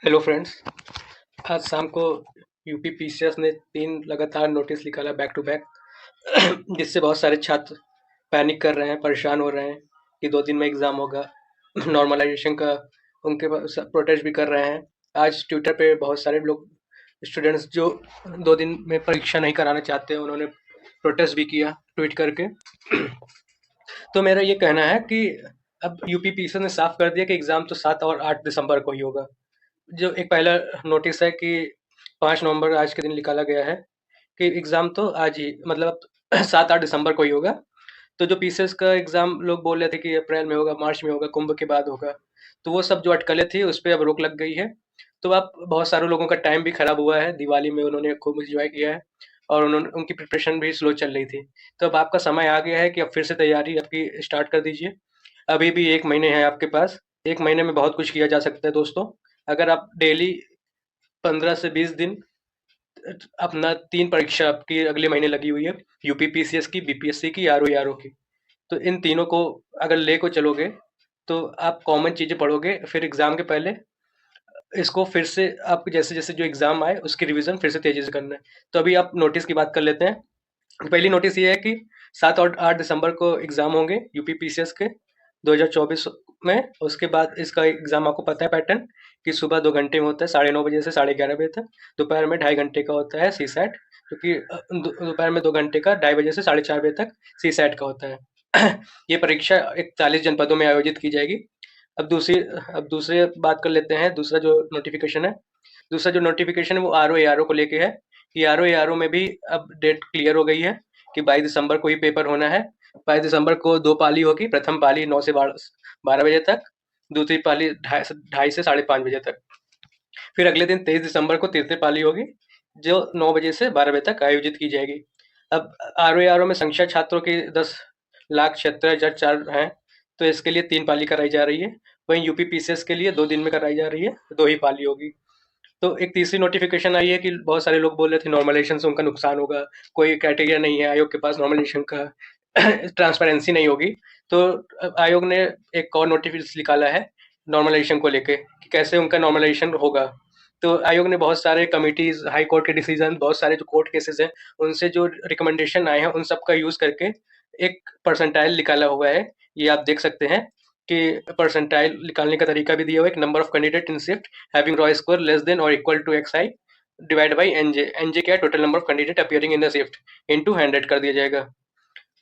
Hello friends. आज शाम को यूपी पीसीएस ने 3 लगातार नोटिस निकाला बैक टू बैक जिससे बहुत सारे छात्र पैनिक कर रहे हैं, परेशान हो रहे हैं कि 2 दिन में एग्ज़ाम होगा। नॉर्मलाइज़ेशन का उनके पास प्रोटेस्ट भी कर रहे हैं। आज ट्विटर पे बहुत सारे लोग स्टूडेंट्स जो 2 दिन में परीक्षा नहीं कराना चाहते, उन्होंने प्रोटेस्ट भी किया ट्वीट करके। तो मेरा ये कहना है कि अब यूपी पीसीएस ने साफ कर दिया कि एग्ज़ाम तो 7 और 8 दिसंबर को ही होगा। जो एक पहला नोटिस है कि 5 नवंबर आज के दिन निकाला गया है कि एग्ज़ाम तो आज ही मतलब 7-8 दिसंबर को ही होगा। तो जो पीसीएस का एग्ज़ाम लोग बोल रहे थे कि अप्रैल में होगा, मार्च में होगा, कुंभ के बाद होगा। तो वो सब जो अटकलें थी उस पे अब रोक लग गई है। तो अब बहुत सारे लोगों का टाइम भी खराब हुआ है, दिवाली में उन्होंने खूब एन्जॉय किया है और उनकी प्रिपरेशन भी स्लो चल रही थी। तो अब आपका समय आ गया है कि अब फिर से तैयारी आपकी स्टार्ट कर दीजिए। अभी भी 1 महीने है आपके पास। 1 महीने में बहुत कुछ किया जा सकता है दोस्तों। अगर आप डेली 15 से 20 दिन अपना 3 परीक्षा आपकी अगले महीने लगी हुई है, यूपी पीसीएस की, बीपीएससी की, आरओ एआरओ की। तो इन तीनों को अगर ले को चलोगे तो आप कॉमन चीज़ें पढ़ोगे, फिर एग्ज़ाम के पहले इसको फिर से आप जैसे-जैसे जो एग्ज़ाम आए उसकी रिवीज़न फिर से तेज़ी से करना है। तो अभी आप नोटिस की बात कर लेते हैं। पहली नोटिस ये है कि 7 और 8 दिसंबर को एग्ज़ाम होंगे यूपी पीसीएस के 2024 में। उसके बाद इसका एग्ज़ाम आपको पता है पैटर्न कि सुबह 2 घंटे में होता है, 9:30 बजे से 11:30 बजे तक। दोपहर में 2.5 घंटे का होता है सीसैट, क्योंकि दोपहर में 2 घंटे का 2:30 बजे से 4:30 बजे तक सीसैट का होता है। ये परीक्षा 41 जनपदों में आयोजित की जाएगी। अब दूसरी बात कर लेते हैं, दूसरा जो नोटिफ़िकेशन है। दूसरा जो नोटिफ़िकेशन है वो आरओ-एआरओ को लेके है कि आरओ-एआरओ में भी अब डेट क्लियर हो गई है कि 22 दिसंबर को ही पेपर होना है। 22 दिसंबर को 2 पाली होगी, प्रथम पाली 9 से 12 बजे तक, दूसरी पाली ढाई से 5:30 बजे तक। फिर अगले दिन 23 दिसंबर को तृतीय पाली होगी, जो 9 बजे से 12 बजे तक आयोजित की जाएगी। अब आरओ-एआरओ में संख्या छात्रों की 10,76,004 हैं, तो इसके लिए 3 पाली कराई जा रही है। वहीं यूपी पीसीएस के लिए 2 दिन में कराई जा रही है, 2 ही पाली होगी। तो एक तीसरी नोटिफिकेशन आई है कि बहुत सारे लोग बोल रहे थे नॉर्मलाइजेशन से उनका नुकसान होगा, कोई क्राइटेरिया नहीं है आयोग के पास नॉर्मलाइजेशन का, ट्रांसपेरेंसी नहीं होगी। तो आयोग ने एक और नोटिस निकाला है नॉर्मलाइजेशन को लेके कि कैसे उनका नॉर्मलाइजेशन होगा। तो आयोग ने बहुत सारे कमिटीज, हाई कोर्ट के डिसीजन, बहुत सारे जो कोर्ट केसेस हैं, उनसे जो रिकमेंडेशन आए हैं उन सब का यूज करके एक परसेंटाइल निकाला हुआ है। ये आप देख सकते हैं कि परसेंटाइल निकालने का तरीका भी दिया हुआ है। एक number of candidate in shift having raw score less than और equal to X I divide by NJ. NJ क्या है? Total number of candidate appearing in the shift into 100 कर दिया जाएगा।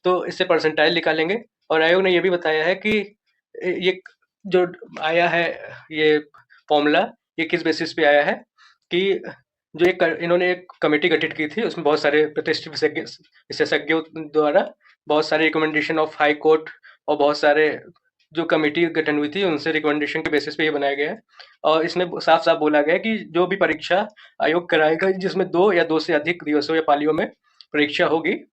तो इससे परसेंटाइल निकालेंगे। और आयोग ने ये भी बताया है कि ये जो आया है ये फॉर्मूला, ये किस बेसिस पे आया है कि जो एक इन्होंने एक कमेटी गठित की थी, उसमें बहुत सारे प्रतिष्ठित विशेषज्ञों द्वारा बहुत सारे रिकमेंडेशन ऑफ हाई कोर्ट और बहुत सारे जो कमेटी गठन हुई थी उनसे रिकमेंडेशन के बेसिस पे ये बनाया गया है। और इसमें साफ साफ बोला गया है कि जो भी परीक्षा आयोग कराएगा जिसमें 2 या 2 से अधिक दिवसों या पालियों में परीक्षा होगी,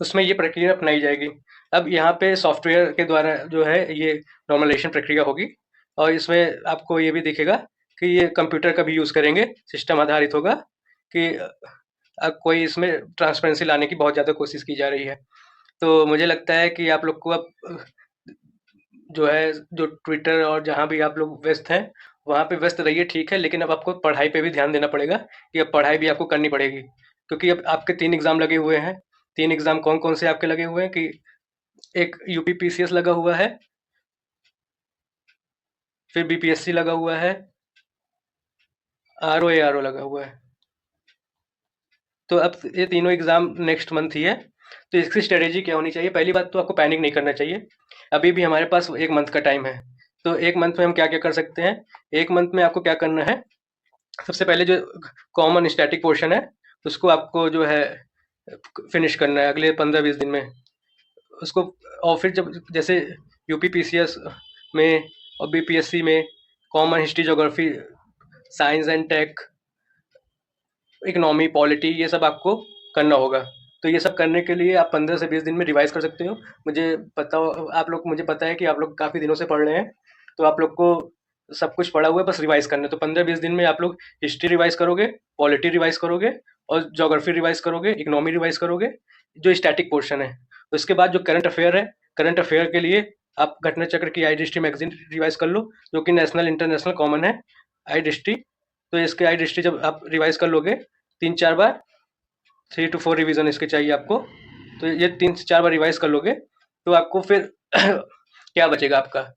उसमें ये प्रक्रिया अपनाई जाएगी। अब यहाँ पे सॉफ्टवेयर के द्वारा जो है ये नॉर्मलाइजेशन प्रक्रिया होगी और इसमें आपको ये भी दिखेगा कि ये कंप्यूटर का भी यूज़ करेंगे, सिस्टम आधारित होगा कि कोई इसमें ट्रांसपेरेंसी लाने की बहुत ज़्यादा कोशिश की जा रही है। तो मुझे लगता है कि आप लोग को अब जो है, जो ट्विटर और जहाँ भी आप लोग व्यस्त हैं, वहाँ पे व्यस्त रहिए, ठीक है, लेकिन अब आपको पढ़ाई पे भी ध्यान देना पड़ेगा कि अब पढ़ाई भी आपको करनी पड़ेगी। क्योंकि अब आपके 3 एग्ज़ाम लगे हुए हैं। 3 एग्ज़ाम कौन-कौन से आपके लगे हुए हैं कि एक यूपी पीसीएस लगा हुआ है, फिर बीपीएससी लगा हुआ है, आरओ-एआरओ लगा हुआ है। तो अब ये तीनों एग्ज़ाम नेक्स्ट मंथ ही है। तो इसकी स्ट्रैटेजी क्या होनी चाहिए? पहली बात तो आपको पैनिक नहीं करना चाहिए। अभी भी हमारे पास 1 मंथ का टाइम है। तो 1 मंथ में हम क्या-क्या कर सकते हैं? 1 मंथ में आपको क्या करना है? सबसे पहले जो कॉमन स्टैटिक पोर्शन है, उसको आपको जो है फिनिश करना है अगले 15-20 दिन में। उसको और फिर जब जैसे यूपी पीसीएस में और बीपीएससी में common history, geography, science and tech, economy, polity, ये सब आपको करना होगा। तो ये सब करने के लिए आप 15 से 20 दिन में रिवाइज़ कर सकते हो। मुझे पता है कि आप लोग काफ़ी दिनों से पढ़ रहे हैं, तो आप लोग को सब कुछ पढ़ा हुआ है, बस रिवाइज़ करना है। तो 15-20 दिन में आप लोग हिस्ट्री रिवाइज़ करोगे, पॉलिटी रिवाइज़ करोगे और ज्योग्राफी रिवाइज़ करोगे, इकोनॉमी रिवाइज़ करोगे, जो स्टैटिक पोर्शन है। उसके बाद जो करंट अफ़ेयर है, करंट अफ़ेयर के लिए आप घटना चक्र की आई हिस्ट्री मैगज़ीन रिवाइज़ कर लो, जो कि नेशनल, इंटरनेशनल कॉमन है। आई डिस्ट्री। तो इसके आई डिस्ट्री जब आप रिवाइज कर लोगे 3-4 बार, 3 to 4 रिवीजन इसके चाहिए आपको, तो ये 3 से 4 बार रिवाइज कर लोगे तो आपको फिर क्या बचेगा आपका,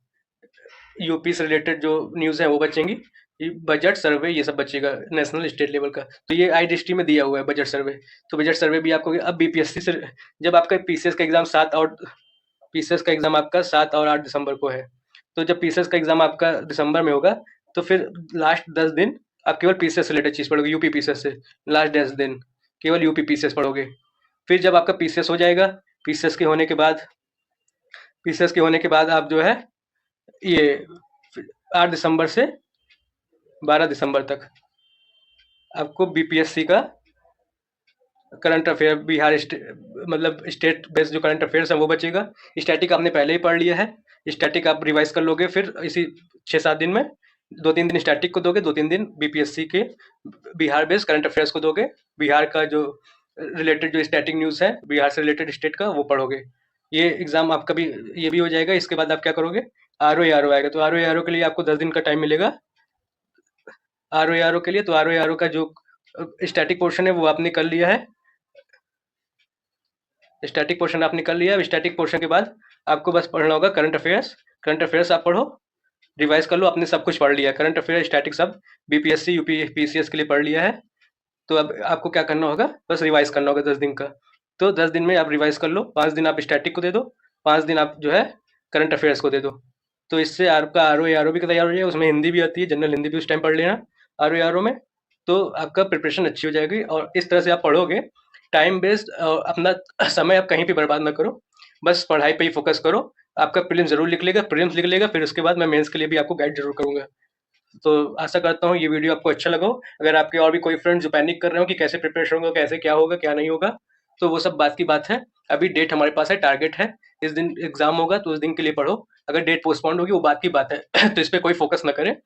यूपी से रिलेटेड जो न्यूज़ है वो बचेंगी, बजट सर्वे ये सब बचेगा नेशनल स्टेट लेवल का। तो ये आई डिस्ट्री में दिया हुआ है बजट सर्वे। तो बजट सर्वे भी आपको अब बीपीएससी से, जब आपका पीसीएस का एग्जाम 7 और 8 दिसंबर को है, तो जब पीसीएस का एग्जाम आपका दिसंबर में होगा तो फिर लास्ट 10 दिन आप केवल पीसीएस से रिलेटेड चीज़ पढ़ोगे, यूपी पीसीएस से लास्ट 10 दिन केवल यूपी पीसीएस पढ़ोगे। फिर जब आपका पीसीएस हो जाएगा, पीसीएस के होने के बाद आप जो है ये 8 दिसंबर से 12 दिसंबर तक आपको बीपीएससी का करंट अफेयर बिहार मतलब स्टेट बेस्ड जो करंट अफेयर्स है वो बचेगा। स्टैटिक आपने पहले ही पढ़ लिया है, स्टैटिक आप रिवाइज कर लोगे फिर इसी 6-7 दिन में, 2-3 दिन स्टैटिक को दोगे, 2-3 दिन बीपीएससी के बिहार बेस्ड करंट अफेयर्स को दोगे, बिहार का जो रिलेटेड जो स्टैटिक न्यूज़ है बिहार से रिलेटेड स्टेट का वो पढ़ोगे। ये एग्जाम आपका भी ये भी हो जाएगा। इसके बाद आप क्या करोगे, आर ओ आएगा, तो आर ओ के लिए आपको 10 दिन का टाइम मिलेगा। आर ओ के लिए, तो आर ओ का जो स्टैटिक पोर्शन है वो आपने कर लिया है, स्टैटिक पोर्शन आपने कर लिया। अब स्टैटिक पोर्शन के बाद आपको बस पढ़ना होगा करंट अफेयर्स। करंट अफेयर्स आप पढ़ो, रिवाइज कर लो, आपने सब कुछ पढ़ लिया है, करंट अफेयर स्टैटिक सब बीपीएससी यूपी पीसीएस के लिए पढ़ लिया है। तो अब आपको क्या करना होगा, बस रिवाइज करना होगा 10 दिन का। तो 10 दिन में आप रिवाइज कर लो, 5 दिन आप स्टैटिक को दे दो, 5 दिन आप जो है करंट अफेयर्स को दे दो। तो इससे आपका आर ओ भी तैयार हो जाएगा, उसमें हिंदी भी आती है, जनरल हिंदी भी उस टाइम पढ़ लेना आर ओ में। तो आपका प्रिपरेशन अच्छी हो जाएगी और इस तरह से आप पढ़ोगे टाइम बेस्ड, अपना समय आप कहीं भी बर्बाद ना करो, बस पढ़ाई पे ही फोकस करो। आपका प्रीलिम्स जरूर लिख लेगा, प्रीलिम्स लिख लेगा, फिर उसके बाद मैं मेंस के लिए भी आपको गाइड जरूर करूंगा। तो आशा करता हूँ ये वीडियो आपको अच्छा लगा हो। अगर आपके और भी कोई फ्रेंड जो पैनिक कर रहे हो कि कैसे प्रिपरेशन होगा, कैसे क्या होगा क्या नहीं होगा, तो वो सब बात की बात है। अभी डेट हमारे पास है, टारगेट है, इस दिन एग्जाम होगा तो उस दिन के लिए पढ़ो। अगर डेट पोस्टपोन्ड होगी वो बात की बात है तो इस पर कोई फोकस ना करें।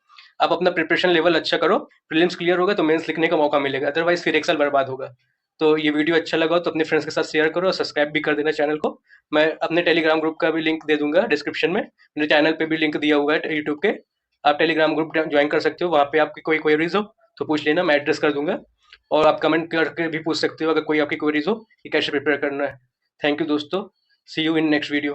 आप अपना प्रिपरेशन लेवल अच्छा करो, प्रीलिम्स क्लियर होगा तो मेंस लिखने का मौका मिलेगा, अदरवाइज फिर 1 साल बर्बाद होगा। तो ये वीडियो अच्छा लगा हो तो अपने फ्रेंड्स के साथ शेयर करो और सब्सक्राइब भी कर देना चैनल को। मैं अपने टेलीग्राम ग्रुप का भी लिंक दे दूंगा डिस्क्रिप्शन में, मेरे चैनल पे भी लिंक दिया हुआ है यूट्यूब के, आप टेलीग्राम ग्रुप ज्वाइन कर सकते हो। वहाँ पे आपकी कोई क्वेरीज हो तो पूछ लेना, मैं एड्रेस कर दूंगा। और आप कमेंट करके भी पूछ सकते हो अगर कोई आपकी क्वेरीज हो कि कैसे प्रिपेयर करना है। थैंक यू दोस्तों, सी यू इन नेक्स्ट वीडियो।